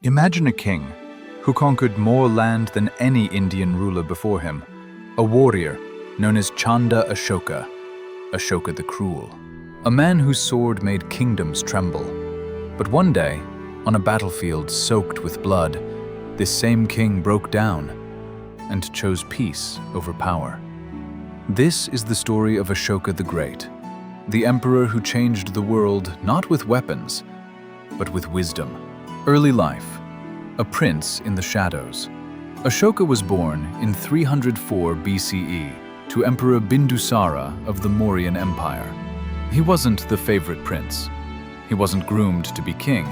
Imagine a king who conquered more land than any Indian ruler before him, a warrior known as Chanda Ashoka, Ashoka the Cruel, a man whose sword made kingdoms tremble. But one day, on a battlefield soaked with blood, this same king broke down and chose peace over power. This is the story of Ashoka the Great, the emperor who changed the world not with weapons, but with wisdom. Early life: a prince in the shadows. Ashoka was born in 304 BCE to Emperor Bindusara of the Mauryan Empire. He wasn't the favorite prince. He wasn't groomed to be king.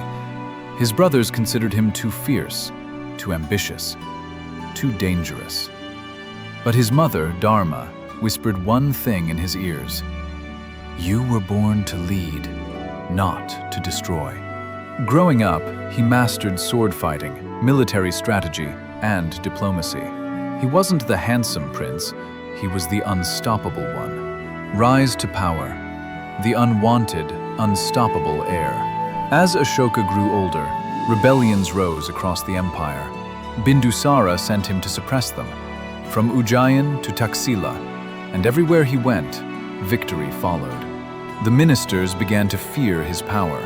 His brothers considered him too fierce, too ambitious, too dangerous. But his mother, Dharma, whispered one thing in his ears: "You were born to lead, not to destroy." Growing up, he mastered sword fighting, military strategy, and diplomacy. He wasn't the handsome prince, he was the unstoppable one. Rise to power, the unwanted, unstoppable heir. As Ashoka grew older, rebellions rose across the empire. Bindusara sent him to suppress them, from Ujjain to Taxila, and everywhere he went, victory followed. The ministers began to fear his power.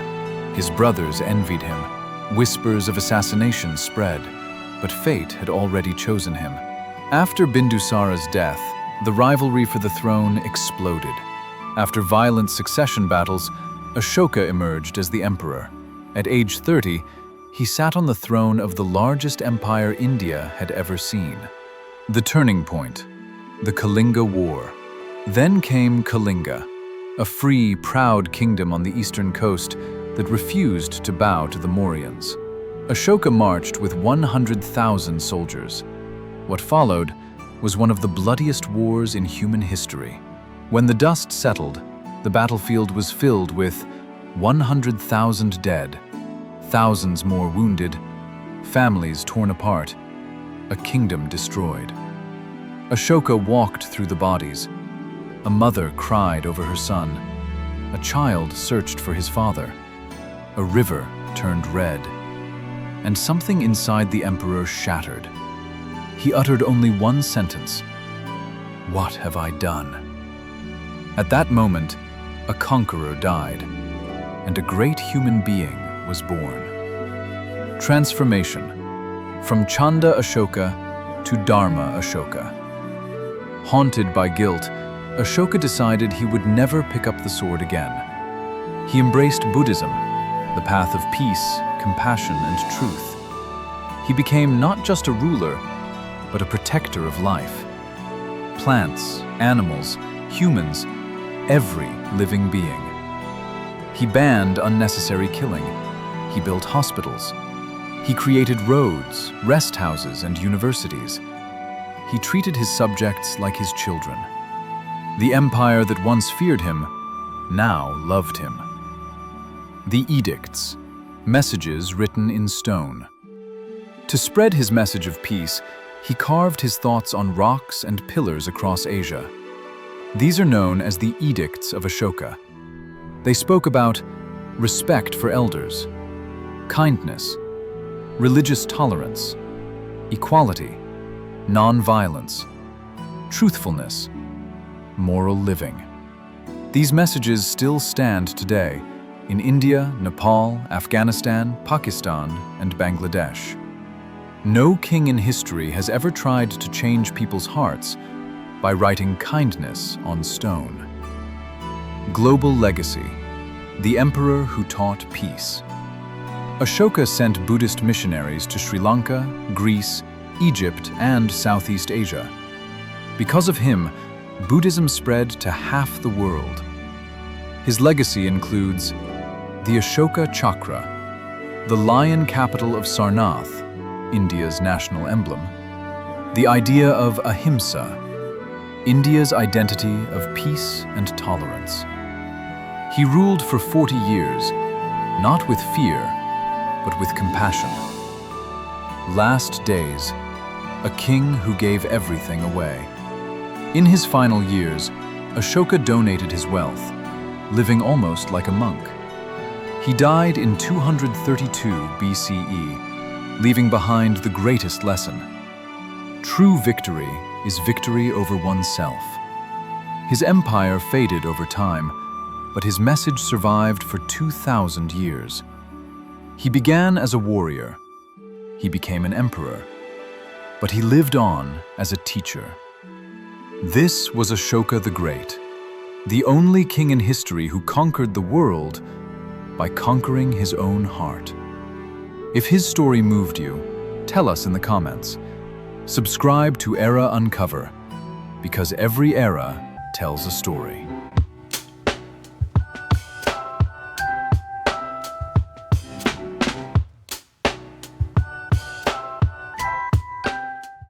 His brothers envied him. Whispers of assassination spread, but fate had already chosen him. After Bindusara's death, the rivalry for the throne exploded. After violent succession battles, Ashoka emerged as the emperor. At age 30, he sat on the throne of the largest empire India had ever seen. The turning point: the Kalinga War. Then came Kalinga, a free, proud kingdom on the eastern coast that refused to bow to the Mauryans. Ashoka marched with 100,000 soldiers. What followed was one of the bloodiest wars in human history. When the dust settled, the battlefield was filled with 100,000 dead, thousands more wounded, families torn apart, a kingdom destroyed. Ashoka walked through the bodies. A mother cried over her son. A child searched for his father. A river turned red. And something inside the emperor shattered. He uttered only one sentence: "What have I done?" At that moment, a conqueror died, and a great human being was born. Transformation: from Chanda Ashoka to Dharma Ashoka. Haunted by guilt, Ashoka decided he would never pick up the sword again. He embraced Buddhism, the path of peace, compassion, and truth. He became not just a ruler, but a protector of life. Plants, animals, humans, every living being. He banned unnecessary killing. He built hospitals. He created roads, rest houses, and universities. He treated his subjects like his children. The empire that once feared him now loved him. The Edicts, messages written in stone. To spread his message of peace, he carved his thoughts on rocks and pillars across Asia. These are known as the Edicts of Ashoka. They spoke about respect for elders, kindness, religious tolerance, equality, non-violence, truthfulness, moral living. These messages still stand today in India, Nepal, Afghanistan, Pakistan, and Bangladesh. No king in history has ever tried to change people's hearts by writing kindness on stone. Global legacy: the emperor who taught peace. Ashoka sent Buddhist missionaries to Sri Lanka, Greece, Egypt, and Southeast Asia. Because of him, Buddhism spread to half the world. His legacy includes the Ashoka Chakra, the lion capital of Sarnath, India's national emblem, the idea of ahimsa, India's identity of peace and tolerance. He ruled for 40 years, not with fear, but with compassion. Last days, a king who gave everything away. In his final years, Ashoka donated his wealth, living almost like a monk. He died in 232 BCE, leaving behind the greatest lesson. True victory is victory over oneself. His empire faded over time, but his message survived for 2,000 years. He began as a warrior. He became an emperor. But he lived on as a teacher. This was Ashoka the Great, the only king in history who conquered the world by conquering his own heart. If his story moved you, tell us in the comments. Subscribe to Era Uncover, because every era tells a story.